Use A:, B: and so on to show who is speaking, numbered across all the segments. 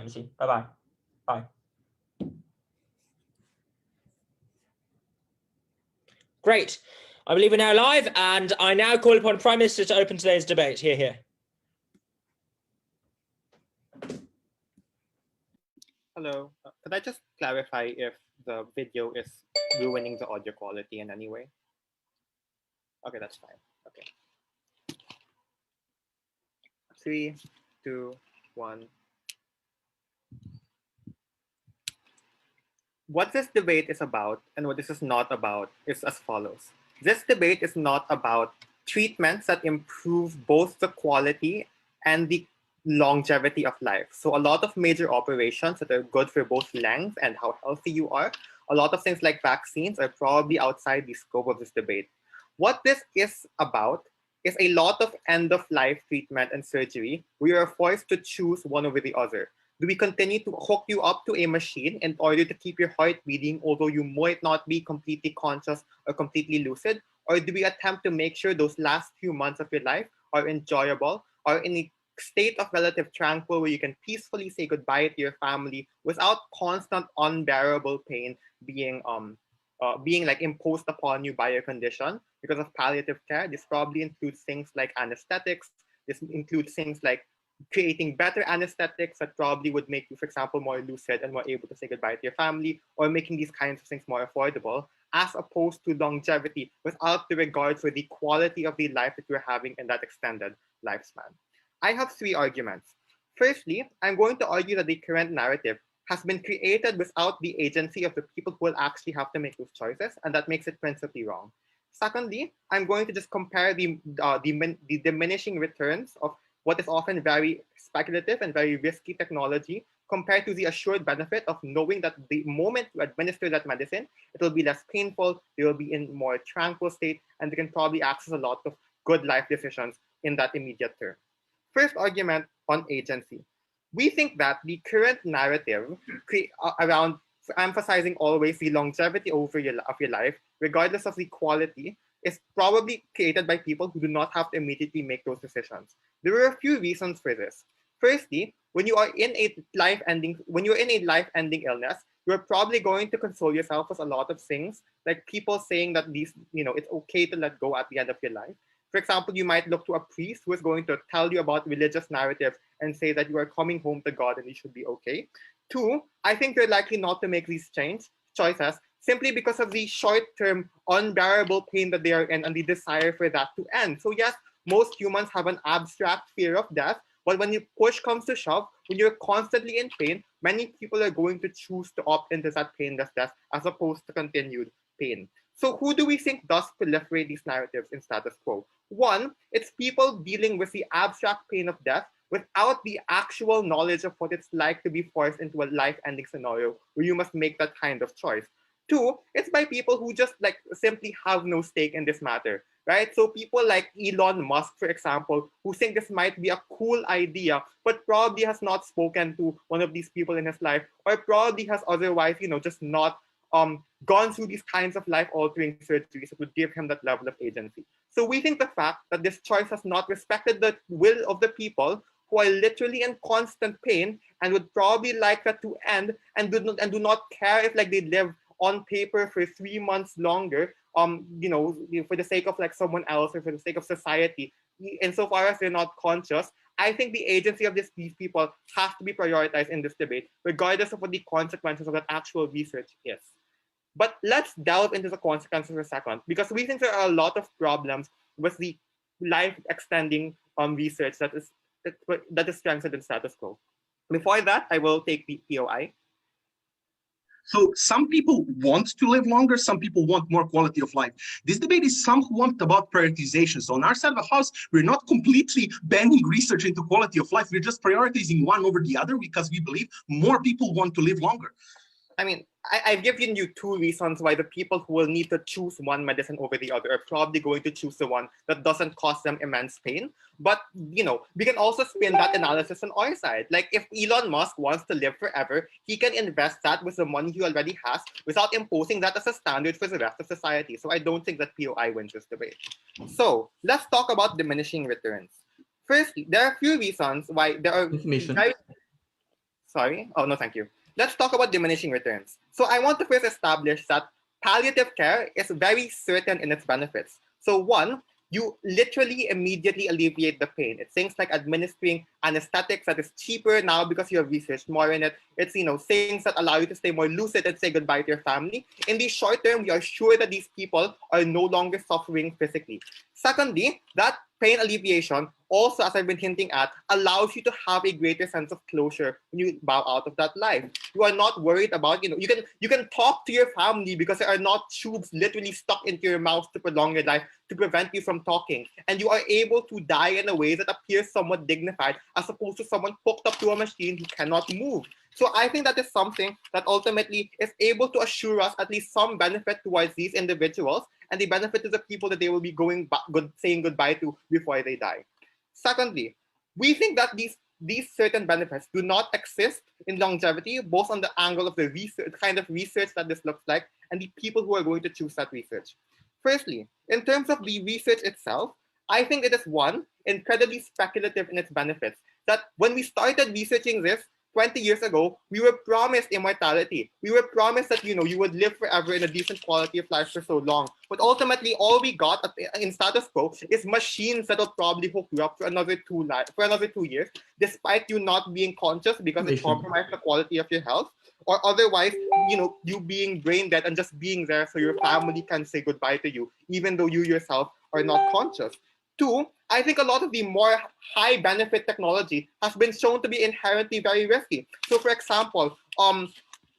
A: Miggy. Bye-bye. Bye. Great. I believe we're now live, and I now call upon Prime Minister to open today's debate. Here.
B: Hello. Could I just clarify if the video is ruining the audio quality in any way? Okay, that's fine. Okay. 3, 2, 1. What this debate is about and what this is not about is as follows. This debate is not about treatments that improve both the quality and the longevity of life. So a lot of major operations that are good for both length and how healthy you are, a lot of things like vaccines are probably outside the scope of this debate. What this is about is a lot of end-of-life treatment and surgery. We are forced to choose one over the other. Do we continue to hook you up to a machine in order to keep your heart beating, although you might not be completely conscious or completely lucid? Or do we attempt to make sure those last few months of your life are enjoyable, are in a state of relative tranquil where you can peacefully say goodbye to your family without constant unbearable pain being like imposed upon you by your condition because of palliative care? This probably includes things like anesthetics. This includes things like creating better anesthetics that probably would make you, for example, more lucid and more able to say goodbye to your family, or making these kinds of things more affordable, as opposed to longevity without the regard for the quality of the life that you're having in that extended lifespan. I have 3 arguments. Firstly, I'm going to argue that the current narrative has been created without the agency of the people who will actually have to make those choices, and that makes it principally wrong. Secondly, I'm going to just compare the diminishing returns of what is often very speculative and very risky technology compared to the assured benefit of knowing that the moment you administer that medicine, it will be less painful, they will be in more tranquil state, and they can probably access a lot of good life decisions in that immediate term. First argument on agency. We think that the current narrative around emphasizing always the longevity of your life, regardless of the quality, is probably created by people who do not have to immediately make those decisions. There are a few reasons for this. Firstly, when you are in a life-ending illness, you're probably going to console yourself with a lot of things, like people saying that it's okay to let go at the end of your life. For example, you might look to a priest who is going to tell you about religious narratives and say that you are coming home to God and you should be okay. 2, I think you're likely not to make these choices simply because of the short-term unbearable pain that they are in and the desire for that to end. So yes, most humans have an abstract fear of death, but when push comes to shove, when you're constantly in pain, many people are going to choose to opt into that painless death as opposed to continued pain. So who do we think does proliferate these narratives in status quo? 1, it's people dealing with the abstract pain of death without the actual knowledge of what it's like to be forced into a life-ending scenario where you must make that kind of choice. 2, it's by people who just simply have no stake in this matter, right? So people like Elon Musk, for example, who think this might be a cool idea, but probably has not spoken to one of these people in his life, or probably has otherwise, just not gone through these kinds of life-altering surgeries that would give him that level of agency. So we think the fact that this choice has not respected the will of the people who are literally in constant pain and would probably like that to end and do not care if they live on paper for 3 months longer, for the sake of someone else or for the sake of society, insofar as they're not conscious. I think the agency of these people has to be prioritized in this debate, regardless of what the consequences of that actual research is. But let's delve into the consequences for a second, because we think there are a lot of problems with the life-extending research that is strengthened in status quo. Before that, I will take the POI.
C: So some people want to live longer, some people want more quality of life. This debate is somewhat about prioritization. So on our side of the house, we're not completely banning research into quality of life. We're just prioritizing one over the other because we believe more people want to live longer.
B: I mean, I've given you 2 reasons why the people who will need to choose one medicine over the other are probably going to choose the one that doesn't cause them immense pain. But, we can also spin that analysis on our side. Like, if Elon Musk wants to live forever, he can invest that with the money he already has without imposing that as a standard for the rest of society. So I don't think that POI wins this debate. So let's talk about diminishing returns. Firstly, there are a few reasons why there are...
D: Information.
B: sorry. Oh, no, thank you. Let's talk about diminishing returns. So I want to first establish that palliative care is very certain in its benefits. So one, you literally immediately alleviate the pain. It's things like administering anesthetics that is cheaper now because you have researched more in it. It's, things that allow you to stay more lucid and say goodbye to your family. In the short term, we are sure that these people are no longer suffering physically. Secondly, that pain alleviation also, as I've been hinting at, allows you to have a greater sense of closure when you bow out of that life. You are not worried about, you can talk to your family because there are not tubes literally stuck into your mouth to prolong your life, to prevent you from talking. And you are able to die in a way that appears somewhat dignified, as opposed to someone hooked up to a machine who cannot move. So I think that is something that ultimately is able to assure us at least some benefit towards these individuals, and the benefit to the people that they will be saying goodbye to before they die. Secondly, we think that these certain benefits do not exist in longevity, both on the angle of the research, kind of research that this looks like, and the people who are going to choose that research. Firstly, in terms of the research itself, I think it is one, incredibly speculative in its benefits. That when we started researching this 20 years ago, we were promised immortality. We were promised that you would live forever in a decent quality of life for so long. But ultimately, all we got in status quo is machines that will probably hook you up for another 2 years, despite you not being conscious because it compromised the quality of your health, or otherwise, you being brain dead and just being there so your family can say goodbye to you, even though you yourself are not conscious. Two, I think a lot of the more high benefit technology has been shown to be inherently very risky. So for example,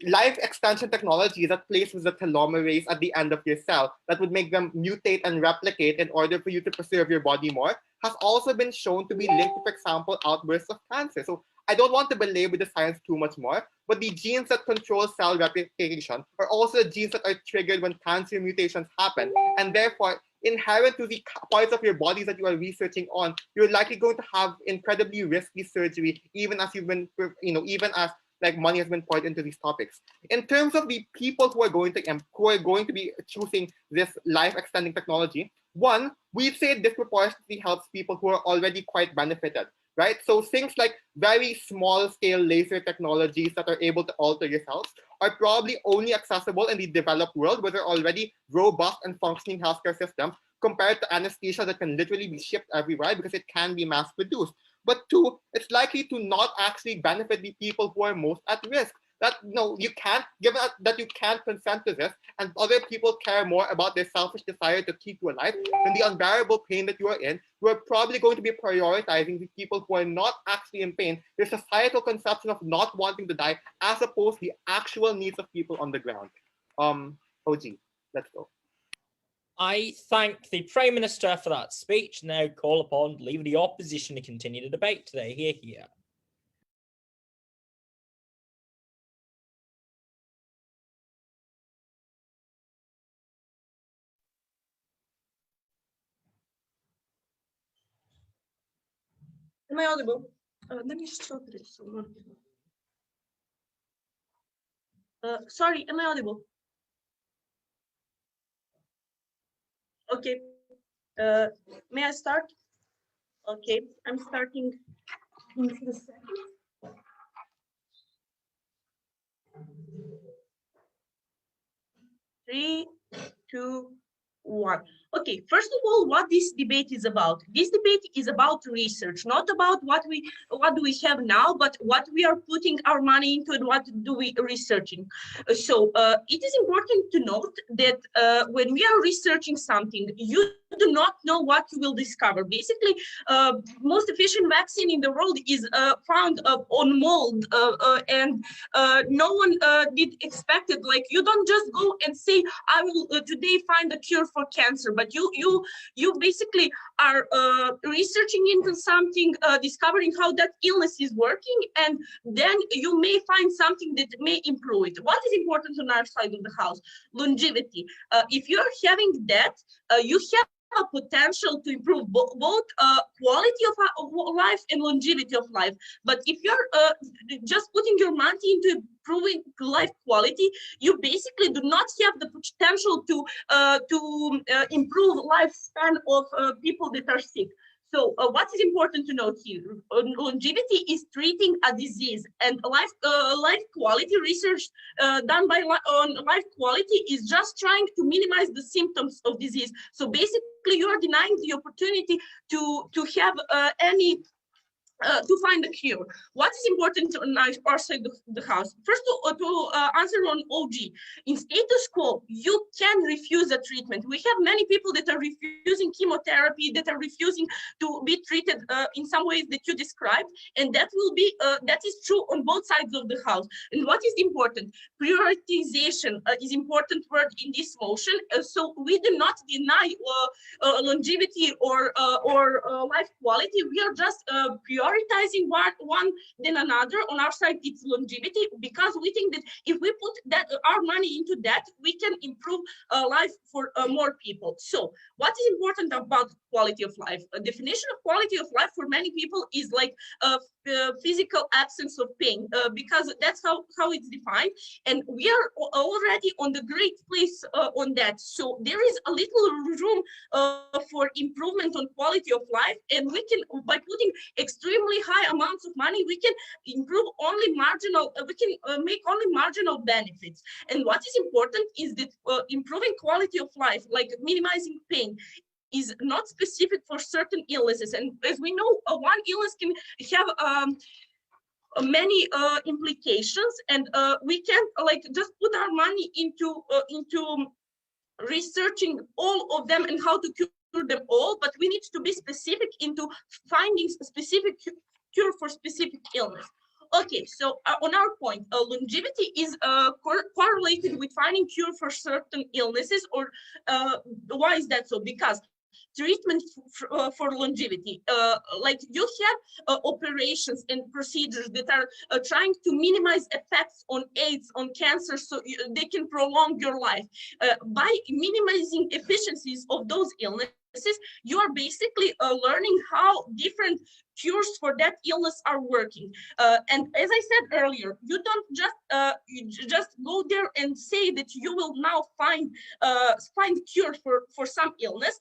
B: life extension technology that places the telomerase at the end of your cell that would make them mutate and replicate in order for you to preserve your body more has also been shown to be linked to, for example, outbursts of cancer. So I don't want to belabor the science too much more, but the genes that control cell replication are also the genes that are triggered when cancer mutations happen, and therefore inherent to the parts of your body that you are researching on, you're likely going to have incredibly risky surgery, even as even as money has been poured into these topics. In terms of the people who are going to be choosing this life-extending technology, one, we'd say disproportionately helps people who are already quite benefited, right? So things like very small-scale laser technologies that are able to alter your cells are probably only accessible in the developed world, where there are already robust and functioning healthcare systems, compared to anesthesia that can literally be shipped everywhere because it can be mass-produced. But two, it's likely to not actually benefit the people who are most at risk. That you can't, given that you can't consent to this, and other people care more about their selfish desire to keep you alive than the unbearable pain that you are in, we're probably going to be prioritizing the people who are not actually in pain, the societal conception of not wanting to die, as opposed to the actual needs of people on the ground. OG, let's go.
A: I thank the Prime Minister for that speech. Now call upon Leader of the Opposition to continue the debate today. Here.
D: Am I audible? Let me stop this. Sorry, am I audible? Okay. May I start? Okay, I'm starting in a second. 3, 2, 1. Okay, first of all, what this debate is about. This debate is about research, not about what do we have now, but what we are putting our money into and what do we researching. So it is important to note that when we are researching something, you do not know what you will discover. Basically, most efficient vaccine in the world is found on mold, and no one did expect it. Like, you don't just go and say, I will today find a cure for cancer, but you basically are researching into something, discovering how that illness is working, and then you may find something that may improve it. What is important on our side of the house? Longevity. If you're having that, you have a potential to improve both quality of life and longevity of life. But if you're just putting your money into improving life quality, you basically do not have the potential to improve lifespan of people that are sick. So what is important to note here? Longevity is treating a disease, and life quality research done by on life quality is just trying to minimize the symptoms of disease. So basically, you are denying the opportunity to have any to find a cure. What is important on our side of the house? First, to answer on OG, in status quo, you can refuse a treatment. We have many people that are refusing chemotherapy, that are refusing to be treated in some ways that you described, and that will be that is true on both sides of the house. And what is important? Prioritization is important word in this motion. So we do not deny longevity or life quality. We are just prioritizing one than another. On our side, it's longevity, because we think that if we put that our money into that, we can improve life for more people. So what is important about quality of life? A definition of quality of life for many people is like physical absence of pain, because that's how it's defined, and we are already on the great place on that. So there is a little room for improvement on quality of life, and we can, by putting extremely high amounts of money, we can improve only marginal, we can make only marginal benefits. And what is important is that improving quality of life, like minimizing pain, is not specific for certain illnesses. And as we know, one illness can have many implications, and we can't like just put our money into researching all of them and how to cure them all, but we need to be specific into finding a specific cure for specific illness. Okay, so on our point, longevity is correlated with finding cure for certain illnesses, or why is that so? Because treatment for longevity, like you have operations and procedures that are trying to minimize effects on AIDS, on cancer, so they can prolong your life. By minimizing efficiencies of those illnesses, you are basically learning how different cures for that illness are working. And as I said earlier, you don't just go there and say that you will now find cure for some illness,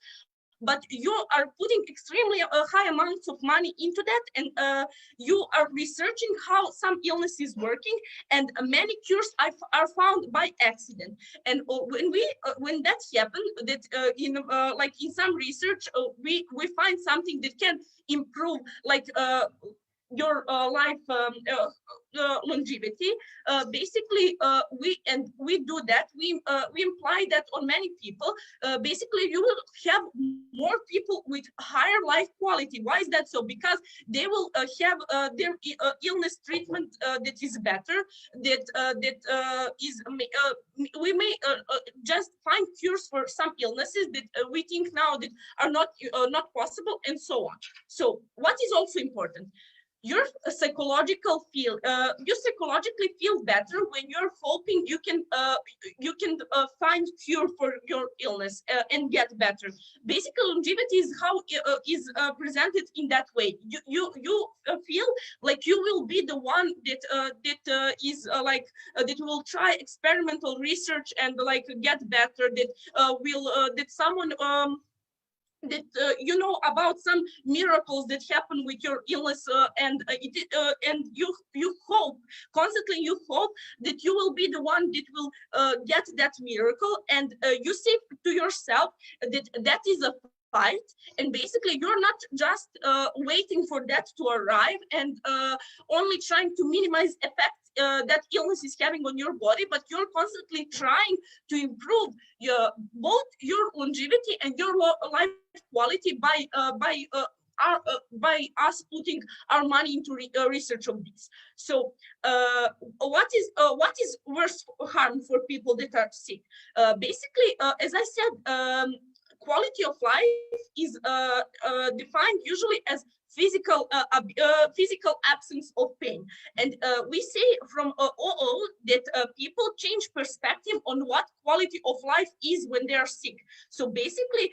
D: but you are putting extremely high amounts of money into that, and you are researching how some illness is working, and many cures are found by accident. And when that happened, that like in some research, we find something that can improve like your life longevity. Basically, we do that. We imply that on many people. Basically, you will have more people with higher life quality. Why is that so? Because they will have their illness treatment that is better. We may just find cures for some illnesses that we think now that are not possible, and so on. So, what is also important? Your psychological feel, you psychologically feel better when you're hoping you can find cure for your illness and get better. Basically, longevity is how is presented in that way. You feel like you will be the one that will try experimental research and like get better. That someone that you know about some miracles that happen with your illness, and you hope constantly, you hope that you will be the one that will get that miracle, and you say to yourself that is a fight, and basically you're not just waiting for that to arrive and only trying to minimize effects that illness is having on your body, but you're constantly trying to improve both your longevity and your life quality by us putting our money into research of this. So what is worse harm for people that are sick? Basically, as I said, quality of life is defined usually as physical absence of pain, and we say from OO that people change perspective on what quality of life is when they are sick. So basically,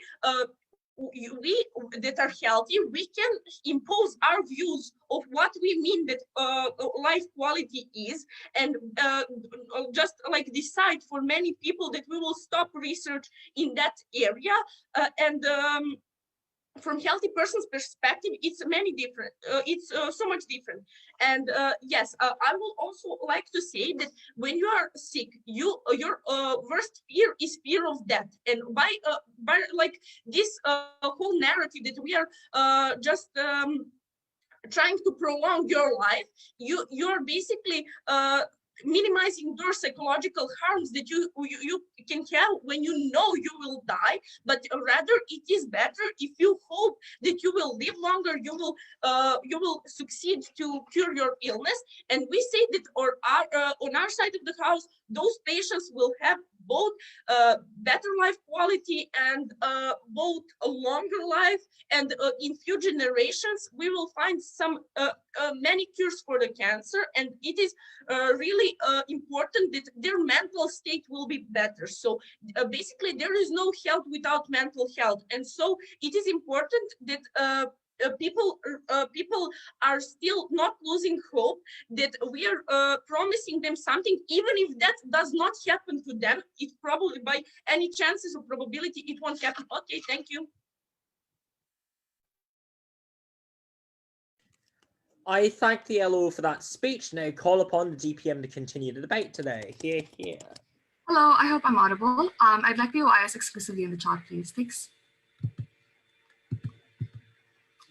D: we that are healthy, we can impose our views of what we mean that life quality is, and just like decide for many people that we will stop research in that area, and from healthy person's perspective, it's many different. It's so much different. And yes, I will also like to say that when you are sick, your worst fear is fear of death. And by like this whole narrative that we are just trying to prolong your life, you're basically minimizing those psychological harms that you can have when you know you will die. But rather, it is better if you hope that you will live longer, you will succeed to cure your illness. And we say that on our side of the house, those patients will have both better life quality and both a longer life. And in few generations, we will find some many cures for the cancer. And it is really important that their mental state will be better. So basically, there is no health without mental health. And so it is important that people are still not losing hope, that we are promising them something, even if that does not happen to them. It probably, by any chances of probability, it won't happen. Okay, thank you.
A: I thank the LO for that speech. Now call upon the DPM to continue the debate today. Hear, hear.
E: Hello, I hope I'm audible. I'd like the OIS exclusively in the chat, please. Thanks.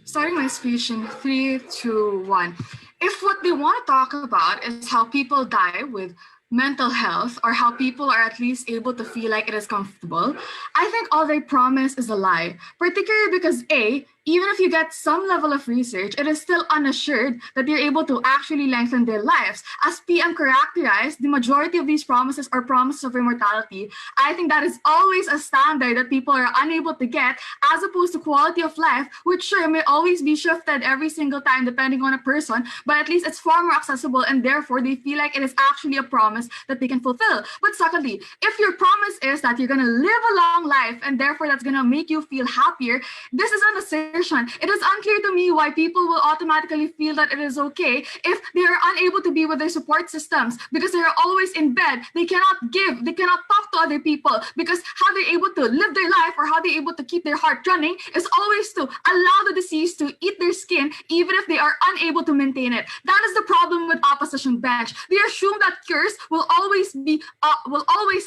E: Starting my speech in 3, 2, 1. If what they want to talk about is how people die with mental health, or how people are at least able to feel like it is comfortable, I think all they promise is a lie, particularly because A, even if you get some level of research, it is still unassured that you're able to actually lengthen their lives. As PM characterized, the majority of these promises are promises of immortality. I think that is always a standard that people are unable to get, as opposed to quality of life, which sure may always be shifted every single time depending on a person, but at least it's far more accessible, and therefore they feel like it is actually a promise that they can fulfill. But secondly, if your promise is that you're going to live a long life and therefore that's going to make you feel happier, this is an assertion. It is unclear to me why people will automatically feel that it is okay if they are unable to be with their support systems, because they are always in bed. They cannot give, they cannot talk to other people, because how they're able to live their life or how they're able to keep their heart running is always to allow the disease to eat their skin, even if they are unable to maintain it. That is the problem with opposition bench. They assume that cures will always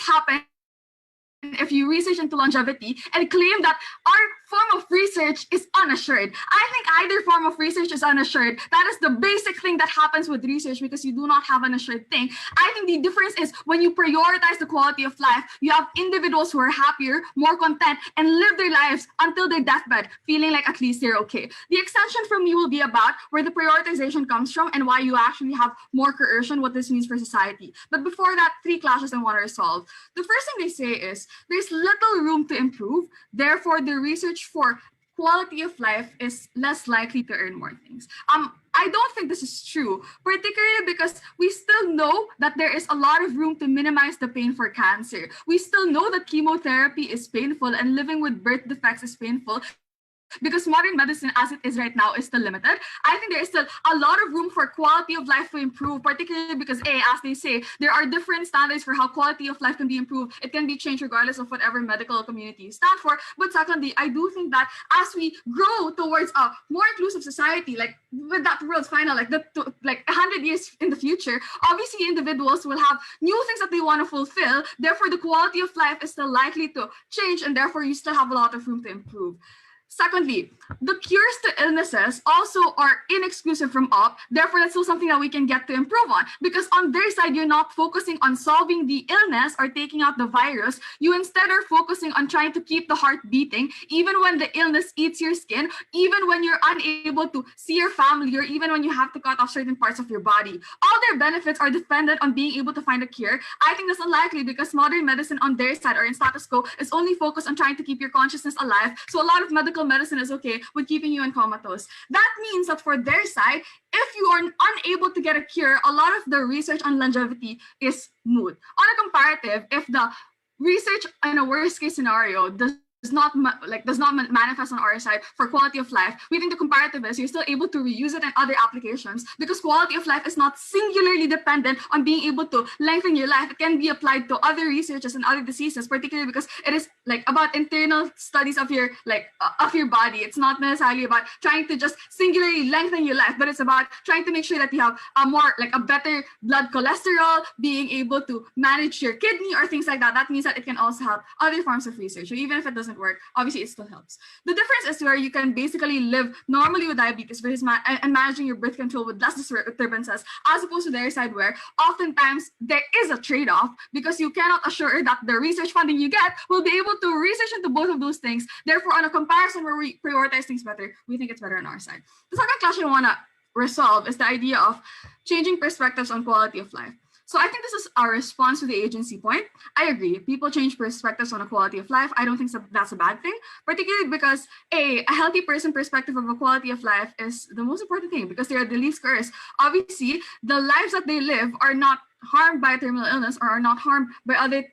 E: happen if you research into longevity, and claim that our form of research is unassured. I think either form of research is unassured. That is the basic thing that happens with research, because you do not have an assured thing. I think the difference is when you prioritize the quality of life, you have individuals who are happier, more content, and live their lives until their deathbed, feeling like at least they're okay. The extension from me will be about where the prioritization comes from and why you actually have more coercion, what this means for society. But before that, 3 clashes I want to resolve. The first thing they say is there's little room to improve, therefore the research for quality of life is less likely to earn more things. I don't think this is true, particularly because we still know that there is a lot of room to minimize the pain for cancer. We still know that chemotherapy is painful and living with birth defects is painful, because modern medicine as it is right now is still limited. I think there is still a lot of room for quality of life to improve, particularly because as they say, there are different standards for how quality of life can be improved. It can be changed regardless of whatever medical community stand for. But secondly, I do think that as we grow towards a more inclusive society, like with that world's final, like 100 years in the future, obviously individuals will have new things that they want to fulfill. Therefore, the quality of life is still likely to change, and therefore you still have a lot of room to improve. Secondly, the cures to illnesses also are inexclusive from OP. Therefore, that's still something that we can get to improve on, because on their side, you're not focusing on solving the illness or taking out the virus. You instead are focusing on trying to keep the heart beating, even when the illness eats your skin, even when you're unable to see your family, or even when you have to cut off certain parts of your body. All their benefits are dependent on being able to find a cure. I think that's unlikely, because modern medicine on their side, or in status quo, is only focused on trying to keep your consciousness alive. So a lot of medical medicine is okay with keeping you in comatose. That means that for their side, if you are unable to get a cure, a lot of the research on longevity is moot. On a comparative, if the research in a worst case scenario does manifest on our side for quality of life. We think the comparative is you're still able to reuse it in other applications because quality of life is not singularly dependent on being able to lengthen your life. It can be applied to other researches and other diseases, particularly because it is like about internal studies of your of your body. It's not necessarily about trying to just singularly lengthen your life, but it's about trying to make sure that you have a better blood cholesterol, being able to manage your kidney or things like that. That means that it can also help other forms of research. So even if it doesn't work, obviously it still helps. The difference is where you can basically live normally with diabetes versus and managing your birth control with less disturbances, as opposed to their side where oftentimes there is a trade-off because you cannot assure that the research funding you get will be able to research into both of those things. Therefore, on a comparison where we prioritize things better, we think it's better on our side. The second question I want to resolve is the idea of changing perspectives on quality of life. So I think this is our response to the agency point. I agree. People change perspectives on a quality of life. I don't think that's a bad thing, particularly because a healthy person perspective of a quality of life is the most important thing because they are the least cursed. Obviously, the lives that they live are not harmed by terminal illness or are not harmed by other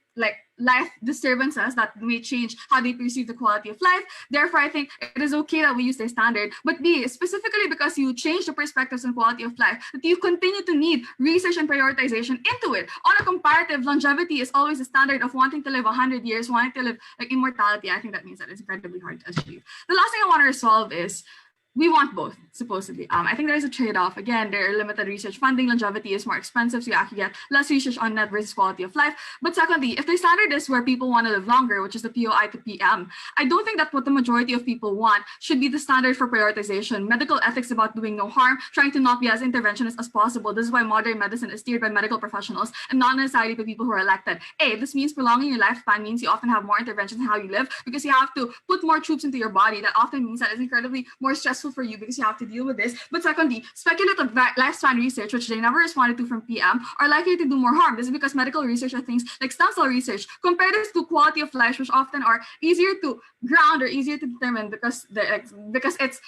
E: life disturbances that may change how they perceive the quality of life. Therefore, I think it is okay that we use their standard, but B, specifically because you change the perspectives on quality of life, that you continue to need research and prioritization into it. On a comparative, longevity is always a standard of wanting to live 100 years, wanting to live immortality. I think that means that it's incredibly hard to achieve. The last thing I want to resolve is we want both, supposedly. I think there is a trade-off. Again, there are limited research funding. Longevity is more expensive, so you actually get less research on net versus quality of life. But secondly, if the standard is where people want to live longer, which is the POI to PM, I don't think that what the majority of people want should be the standard for prioritization. Medical ethics about doing no harm, trying to not be as interventionist as possible. This is why modern medicine is steered by medical professionals and not necessarily by people who are elected. This means prolonging your lifespan means you often have more interventions in how you live because you have to put more troops into your body. That often means that it's incredibly more stressful for you because you have to deal with this. But secondly, speculative lifespan research, which they never responded to from PM, are likely to do more harm. This is because medical research are things like stem cell research. Compare this to quality of life, which often are easier to ground or easier to determine because it's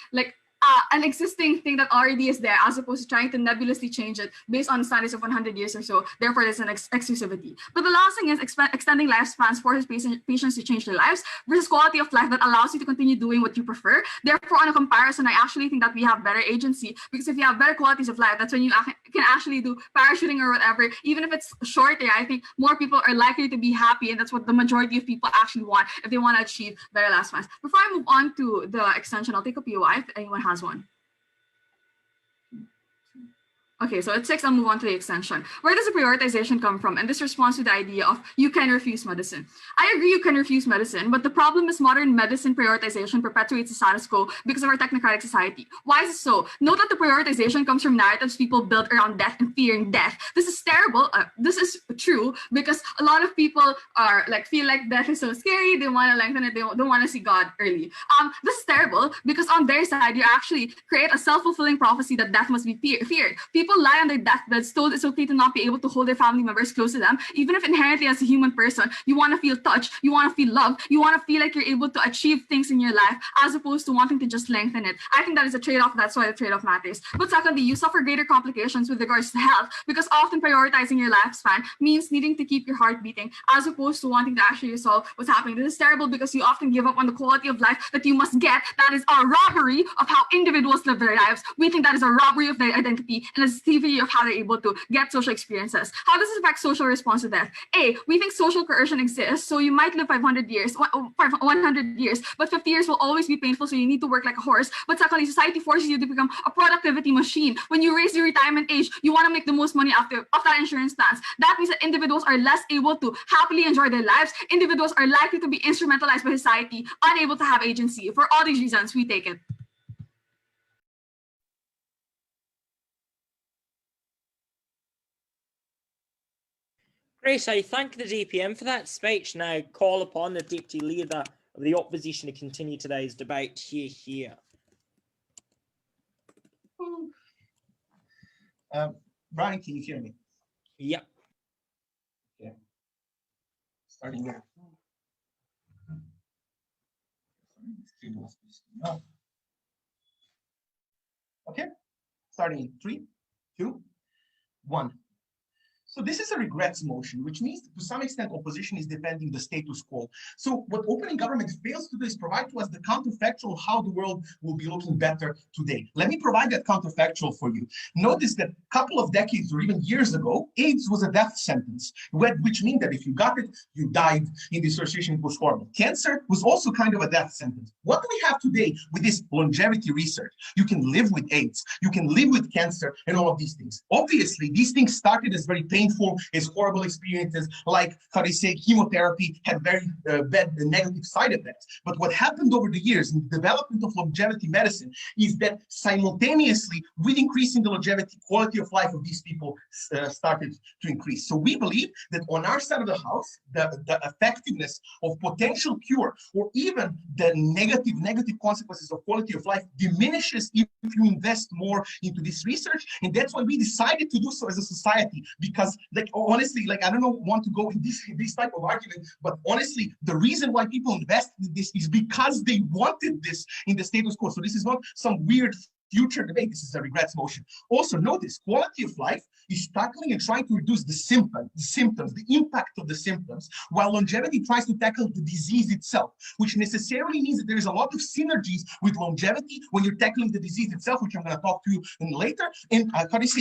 E: an existing thing that already is there, as opposed to trying to nebulously change it based on standards of 100 years or so. Therefore, there's an exclusivity. But the last thing is extending lifespans forces patients to change their lives versus quality of life that allows you to continue doing what you prefer. Therefore, on a comparison, I actually think that we have better agency because if you have better qualities of life, that's when you can actually do parachuting or whatever. Even if it's shorter, I think more people are likely to be happy, and that's what the majority of people actually want if they want to achieve better lifespans. Before I move on to the extension, I'll take a POI if anyone has one. Okay, so at 6, I'll move on to the extension. Where does the prioritization come from? And this responds to the idea of you can refuse medicine. I agree you can refuse medicine, but the problem is modern medicine prioritization perpetuates the status quo because of our technocratic society. Why is it so? Note that the prioritization comes from narratives people built around death and fearing death. This is terrible. This is true because a lot of people are feel like death is so scary. They want to lengthen it. They don't want to see God early. This is terrible because on their side, you actually create a self-fulfilling prophecy that death must be feared. People lie on their deathbeds, told it's okay to not be able to hold their family members close to them, even if inherently as a human person, you want to feel touched, you want to feel loved, you want to feel like you're able to achieve things in your life, as opposed to wanting to just lengthen it. I think that is a trade-off. That's why the trade-off matters. But secondly, you suffer greater complications with regards to health because often prioritizing your lifespan means needing to keep your heart beating, as opposed to wanting to actually resolve what's happening. This is terrible because you often give up on the quality of life that you must get. That is a robbery of how individuals live their lives. We think that is a robbery of their identity and a thievery of how they're able to get social experiences. How does this affect social response to death? We think social coercion exists, so you might live 100 years, but 50 years will always be painful, so you need to work like a horse. But secondly, society forces you to become a productivity machine. When you raise your retirement age, you want to make the most money of that insurance plans. That means that individuals are less able to happily enjoy their lives. Individuals are likely to be instrumentalized by society, unable to have agency. For all these reasons, we take it.
A: Grace, I thank the DPM for that speech. Now call upon the Deputy Leader of the Opposition to continue today's debate. Here.
C: Brian, can you hear me?
A: Yep.
C: Yeah. Starting now. Okay. Starting in 3, 2, 1. So this is a regrets motion, which means to some extent opposition is defending the status quo. So what opening government fails to do is provide to us the counterfactual of how the world will be looking better today. Let me provide that counterfactual for you. Notice that a couple of decades or even years ago, AIDS was a death sentence, which means that if you got it, you died in the association, it was horrible. Cancer was also kind of a death sentence. What do we have today with this longevity research? You can live with AIDS, you can live with cancer and all of these things. Obviously, these things started as very painful, as horrible experiences, like, how do you say, chemotherapy had very bad negative side effects. But what happened over the years in the development of longevity medicine is that simultaneously, with increasing the longevity, quality of life of these people started to increase. So we believe that on our side of the house, the effectiveness of potential cure, or even the negative consequences of quality of life, diminishes if you invest more into this research. And that's why we decided to do so as a society, because, like, honestly, like, I don't know, want to go in this type of argument, but honestly, the reason why people invest in this is because they wanted this in the status quo. So this is not some weird future debate. This is a regrets motion. Also, notice quality of life is tackling and trying to reduce the symptoms, the impact of the symptoms, while longevity tries to tackle the disease itself, which necessarily means that there is a lot of synergies with longevity when you're tackling the disease itself, which I'm going to talk to you in later. And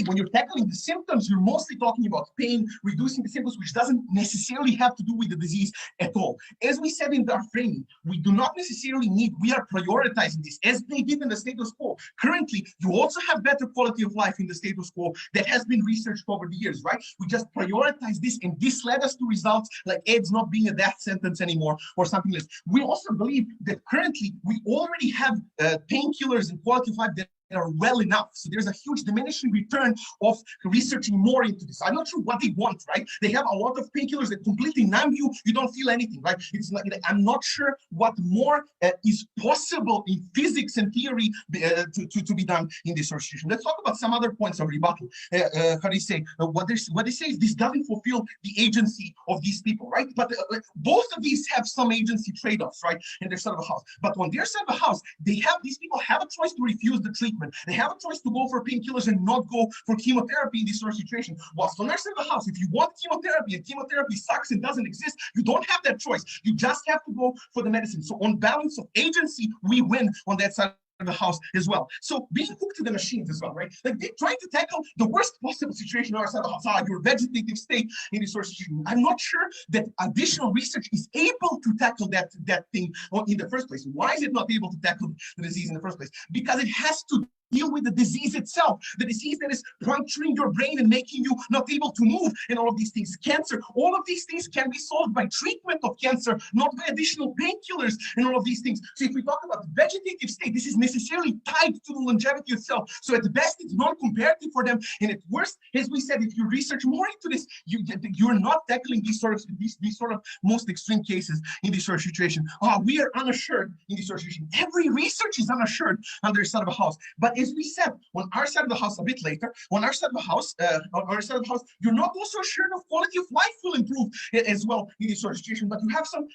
C: when you're tackling the symptoms, you're mostly talking about pain, reducing the symptoms, which doesn't necessarily have to do with the disease at all. As we said in our framing, we do not necessarily need, we are prioritizing this as they did in the status quo. Currently, you also have better quality of life in the status quo that has been researched over the years, right? We just prioritize this, and this led us to results like AIDS not being a death sentence anymore or something like this. We also believe that currently we already have painkillers and quality of life that are well enough. So there's a huge diminishing return of researching more into this. I'm not sure what they want, right? They have a lot of painkillers that completely numb you. You don't feel anything, right? It's like, I'm not sure what more is possible in physics and theory to be done in this situation. Let's talk about some other points of rebuttal. How do you say? What they say is this doesn't fulfill the agency of these people, right? But both of these have some agency trade-offs, right? In their side of the house. But on their side of the house, these people have a choice to refuse the treatment. They have a choice to go for painkillers and not go for chemotherapy in this sort of situation. Whilst on our side of the house, if you want chemotherapy and chemotherapy sucks and doesn't exist, you don't have that choice. You just have to go for the medicine. So on balance of agency, we win on that side of the house as well. So being hooked to the machines as well, right? Like they're trying to tackle the worst possible situation on our side of the house. Your vegetative state in this sort of situation. I'm not sure that additional research is able to tackle that thing in the first place. Why is it not able to tackle the disease in the first place? Because it has to deal with the disease itself, the disease that is puncturing your brain and making you not able to move, and all of these things. Cancer, all of these things can be solved by treatment of cancer, not by additional painkillers and all of these things. So if we talk about the vegetative state, this is necessarily tied to the longevity itself. So at the best, it's non-comparative for them, and at worst, as we said, if you research more into this, you're not tackling these sort of most extreme cases in this sort of situation. We are unassured in this sort of situation. Every research is unassured on their side of a house. But as we said, on our side of the house a bit later, on our side of the house, you're not also assured of quality of life will improve as well in this sort of situation. But you have some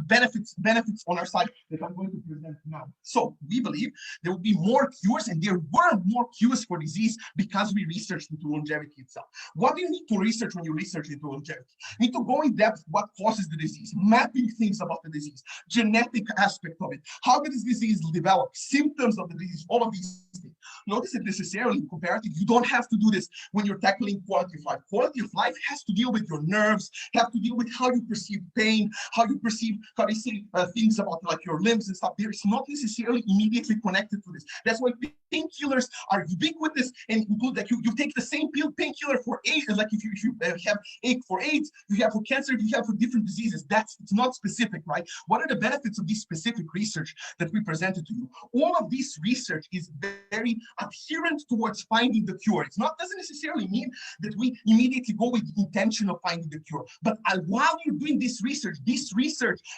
C: benefits on our side that I'm going to present now. So we believe there will be more cures, and there were more cures for disease because we researched into longevity itself. What do you need to research when you research into longevity? You need to go in depth what causes the disease, mapping things about the disease, genetic aspect of it, how did this disease develop, symptoms of the disease, all of these things. Notice that necessarily in comparative, you don't have to do this when you're tackling quality of life. Quality of life has to deal with your nerves, have to deal with how you perceive pain, how you perceive, how you see things about like your limbs and stuff. There is not necessarily immediately connected to this. That's why painkillers are ubiquitous and include that you take the same painkiller for AIDS, like if you have ache for AIDS, you have for cancer, you have for different diseases. It's not specific, right? What are the benefits of this specific research that we presented to you? All of this research is very adherent towards finding the cure. It doesn't necessarily mean that we immediately go with the intention of finding the cure. But while you're doing this research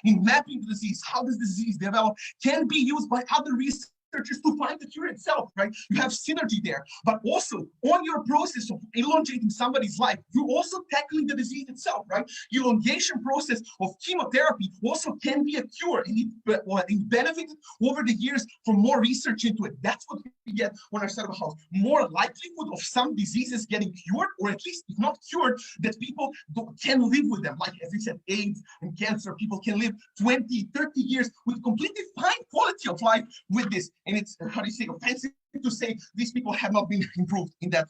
C: in mapping the disease, how does the disease develop, can be used by other researchers researchers to find the cure itself, right? You have synergy there, but also on your process of elongating somebody's life, you're also tackling the disease itself, right? Elongation process of chemotherapy also can be a cure, and it benefited over the years from more research into it. That's what we get on our side of the house. More likelihood of some diseases getting cured, or at least if not cured, that people can live with them. Like as we said, AIDS and cancer, people can live 20, 30 years with completely fine quality of life with this. And it's, how do you say, offensive to say these people have not been improved in that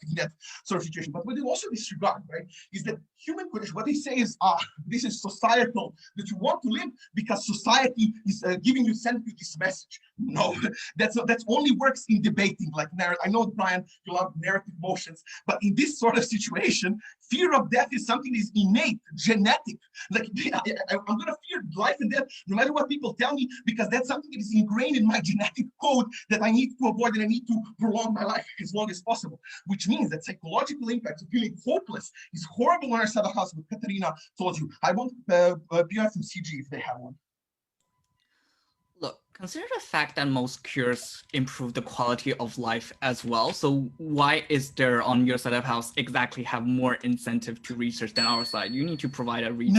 C: sort of situation. But what they also disregard, right, is that human condition, what they say is, this is societal, that you want to live because society is giving you, sending you this message. No, that's only works in debating, like narrative. I know, Brian, you love narrative motions, but in this sort of situation, fear of death is something that is innate, genetic. Like I'm gonna fear life and death no matter what people tell me, because that's something that is ingrained in my genetic code that I need to avoid, and I need to prolong my life as long as possible. Which means that psychological impact of feeling hopeless is horrible on our side of the house. What Katarina told you. I want PR from CG if they have one.
F: Look, consider the fact that most cures improve the quality of life as well. So why is there on your side of house exactly have more incentive to research than our side? You need to provide a reason.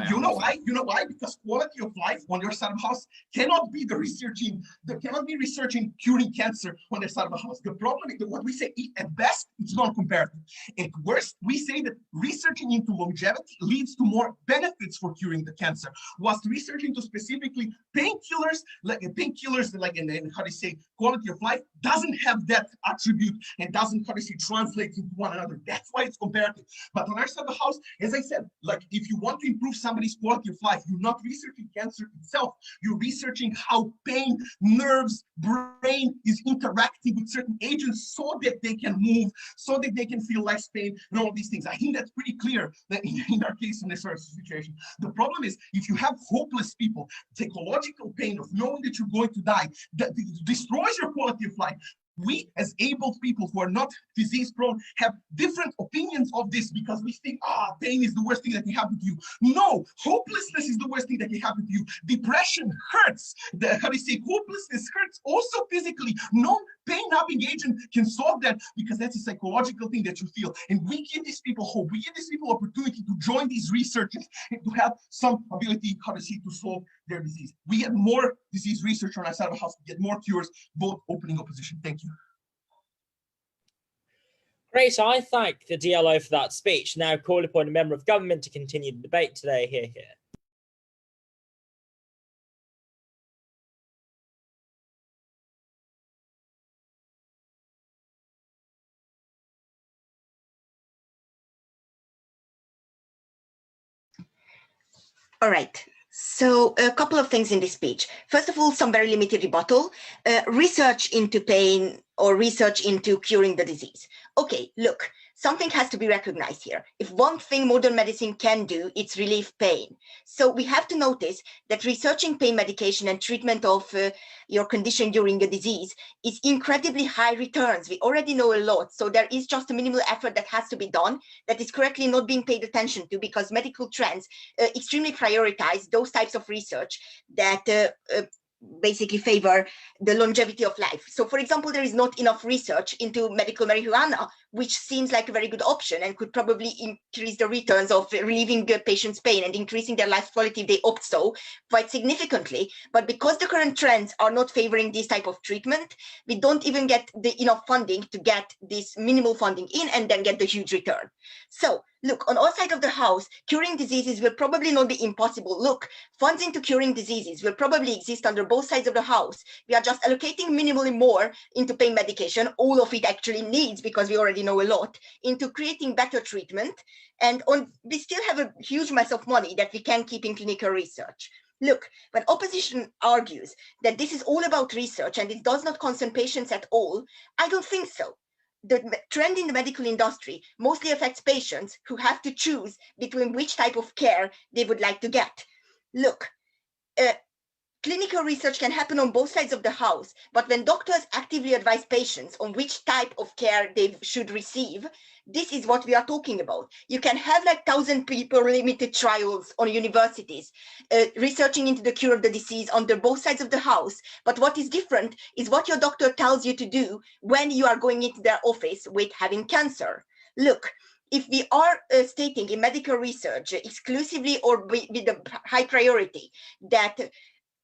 C: You know why? You know why? Because quality of life on your side of the house cannot be cannot be researching curing cancer on their side of the house. The problem is that what we say at best, it's non-comparative. At worst, we say that researching into longevity leads to more benefits for curing the cancer, whilst researching to specifically painkillers, like and how do you say, quality of life doesn't have that attribute and doesn't, how do you say, translate into one another. That's why it's comparative. But on our side of the house, as I said, like if you want to improve somebody's quality of life, you're not researching cancer itself. You're researching how pain, nerves, brain is interacting with certain agents so that they can move, so that they can feel less pain and all these things. I think that's pretty clear that in our case in this sort of situation. The problem is if you have hopeless people, psychological pain of knowing that you're going to die, that destroys your quality of life. We, as able people who are not disease prone, have different opinions of this because we think, pain is the worst thing that can happen to you. No, hopelessness is the worst thing that can happen to you. Depression hurts. How do you say, hopelessness hurts also physically. No pain-numbing agent can solve that because that's a psychological thing that you feel. And we give these people hope. We give these people opportunity to join these researchers and to have some ability, how to say, to solve their disease. We get more disease research on our side of the house. We get more cures, both opening opposition. Thank you.
A: Great, so I thank the DLO for that speech. Now call upon a member of government to continue the debate today. Hear, hear.
G: All right. So a couple of things in this speech. First of all, some very limited rebuttal. Research into pain or research into curing the disease. Okay, look, something has to be recognized here. If one thing modern medicine can do, it's relieve pain. So we have to notice that researching pain medication and treatment of your condition during a disease is incredibly high returns. We already know a lot. So there is just a minimal effort that has to be done that is correctly not being paid attention to because medical trends extremely prioritize those types of research that basically favor the longevity of life. So for example, there is not enough research into medical marijuana, which seems like a very good option and could probably increase the returns of relieving patients' pain and increasing their life quality if they opt so quite significantly. But because the current trends are not favoring this type of treatment, we don't even get the enough funding to get this minimal funding in and then get the huge return. So look, on our side of the house, curing diseases will probably not be impossible. Look, funds into curing diseases will probably exist under both sides of the house. We are just allocating minimally more into pain medication, all of it actually needs because we already know a lot, into creating better treatment. And we still have a huge mess of money that we can keep in clinical research. Look, when opposition argues that this is all about research and it does not concern patients at all, I don't think so. The trend in the medical industry mostly affects patients who have to choose between which type of care they would like to get. Look, clinical research can happen on both sides of the house, but when doctors actively advise patients on which type of care they should receive, this is what we are talking about. You can have like 1,000 people limited trials on universities, researching into the cure of the disease on both sides of the house. But what is different is what your doctor tells you to do when you are going into their office with having cancer. Look, if we are stating in medical research exclusively or with a high priority that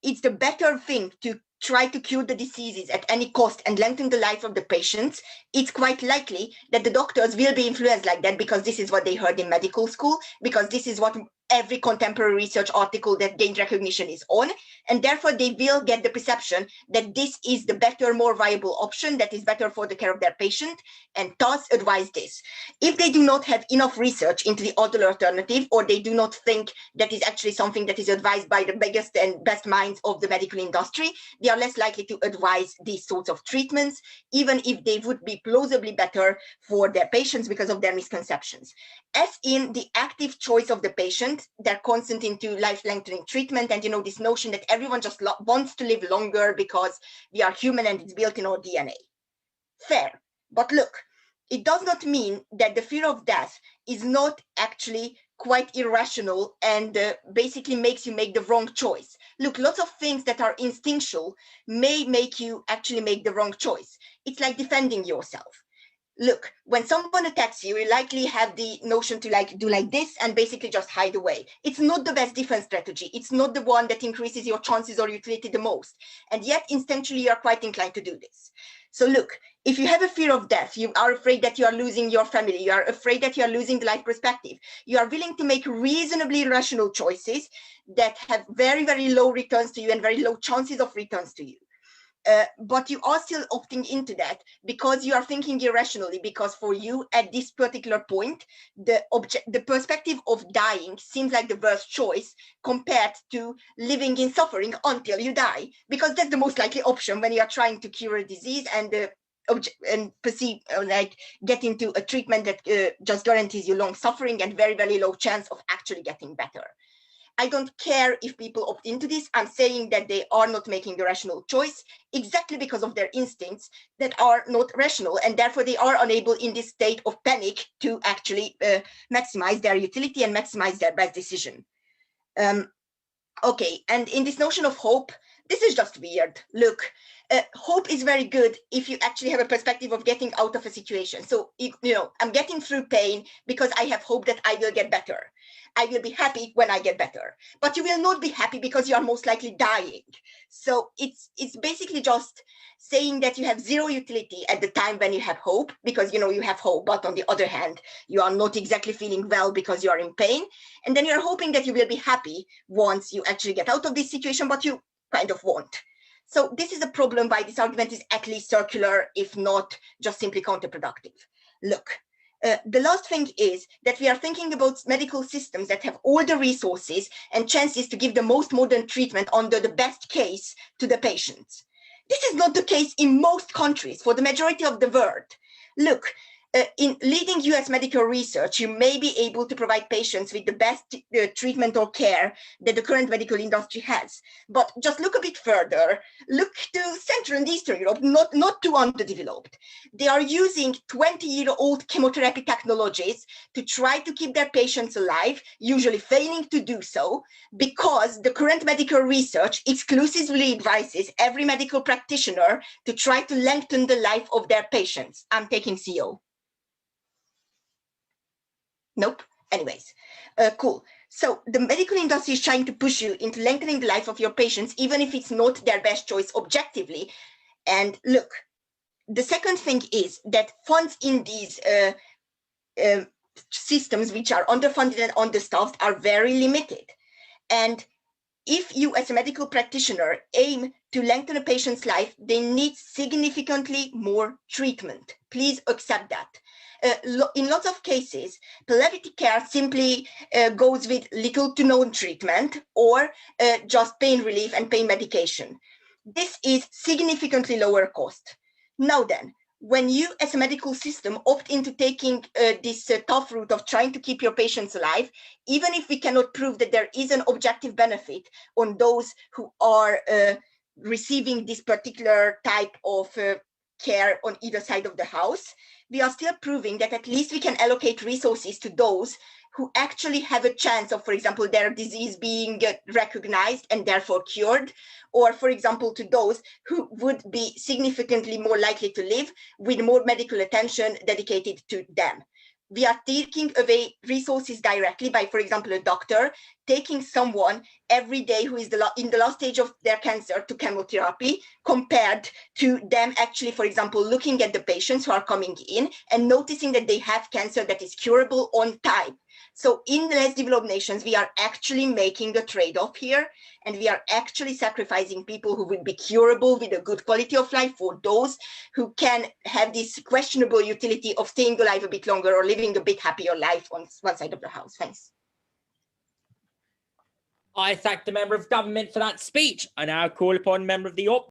G: it's the better thing to try to cure the diseases at any cost and lengthen the life of the patients, it's quite likely that the doctors will be influenced like that because this is what they heard in medical school, because this is what every contemporary research article that gained recognition is on, and therefore they will get the perception that this is the better, more viable option that is better for the care of their patient, and thus advise this. If they do not have enough research into the other alternative, or they do not think that is actually something that is advised by the biggest and best minds of the medical industry, they are less likely to advise these sorts of treatments, even if they would be plausibly better for their patients because of their misconceptions. As in the active choice of the patient, they're constant into life-lengthening treatment, and this notion that everyone just wants to live longer because we are human and it's built in our DNA. Fair, but look, it does not mean that the fear of death is not actually quite irrational and basically makes you make the wrong choice. Look, lots of things that are instinctual may make you actually make the wrong choice. It's like defending yourself. Look, when someone attacks you, you likely have the notion to do like this and basically just hide away. It's not the best defense strategy. It's not the one that increases your chances or utility the most. And yet instinctually, you're quite inclined to do this. So look, if you have a fear of death, you are afraid that you are losing your family, you are afraid that you are losing the life perspective, you are willing to make reasonably rational choices that have very, very low returns to you and very low chances of returns to you. But you are still opting into that because you are thinking irrationally, because for you at this particular point, the perspective of dying seems like the worst choice compared to living in suffering until you die, because that's the most likely option when you are trying to cure a disease and perceive get into a treatment that just guarantees you long suffering and very, very low chance of actually getting better. I don't care if people opt into this. I'm saying that they are not making the rational choice exactly because of their instincts that are not rational, and therefore they are unable in this state of panic to actually maximize their utility and maximize their best decision. Okay, and in this notion of hope, this is just weird. Look, hope is very good if you actually have a perspective of getting out of a situation. So, I'm getting through pain because I have hope that I will get better. I will be happy when I get better. But you will not be happy because you are most likely dying. So it's basically just saying that you have zero utility at the time when you have hope, because you have hope, but on the other hand, you are not exactly feeling well because you are in pain. And then you're hoping that you will be happy once you actually get out of this situation, but you kind of won't. So this is a problem why this argument is at least circular, if not just simply counterproductive. Look, the last thing is that we are thinking about medical systems that have all the resources and chances to give the most modern treatment under the best case to the patients. This is not the case in most countries for the majority of the world. Look, in leading US medical research, you may be able to provide patients with the best treatment or care that the current medical industry has. But just look a bit further, look to Central and Eastern Europe, not too underdeveloped. They are using 20-year-old chemotherapy technologies to try to keep their patients alive, usually failing to do so, because the current medical research exclusively advises every medical practitioner to try to lengthen the life of their patients. I'm taking CO. Nope. Anyways, cool. So the medical industry is trying to push you into lengthening the life of your patients, even if it's not their best choice objectively. And look, the second thing is that funds in these systems, which are underfunded and understaffed, are very limited. And if you as a medical practitioner aim to lengthen a patient's life, they need significantly more treatment. Please accept that. In lots of cases, palliative care simply goes with little to no treatment or just pain relief and pain medication. This is significantly lower cost. Now then, when you as a medical system opt into taking this tough route of trying to keep your patients alive, even if we cannot prove that there is an objective benefit on those who are receiving this particular type of care on either side of the house, we are still proving that at least we can allocate resources to those who actually have a chance of, for example, their disease being recognized and therefore cured, or, for example, to those who would be significantly more likely to live with more medical attention dedicated to them. We are taking away resources directly by, for example, a doctor taking someone every day who is in the last stage of their cancer to chemotherapy, compared to them actually, for example, looking at the patients who are coming in and noticing that they have cancer that is curable on time. So in the less developed nations, we are actually making a trade-off here, and we are actually sacrificing people who will be curable with a good quality of life for those who can have this questionable utility of staying alive a bit longer or living a bit happier life on one side of the house. Thanks.
A: I thank the member of government for that speech. I now call upon member of the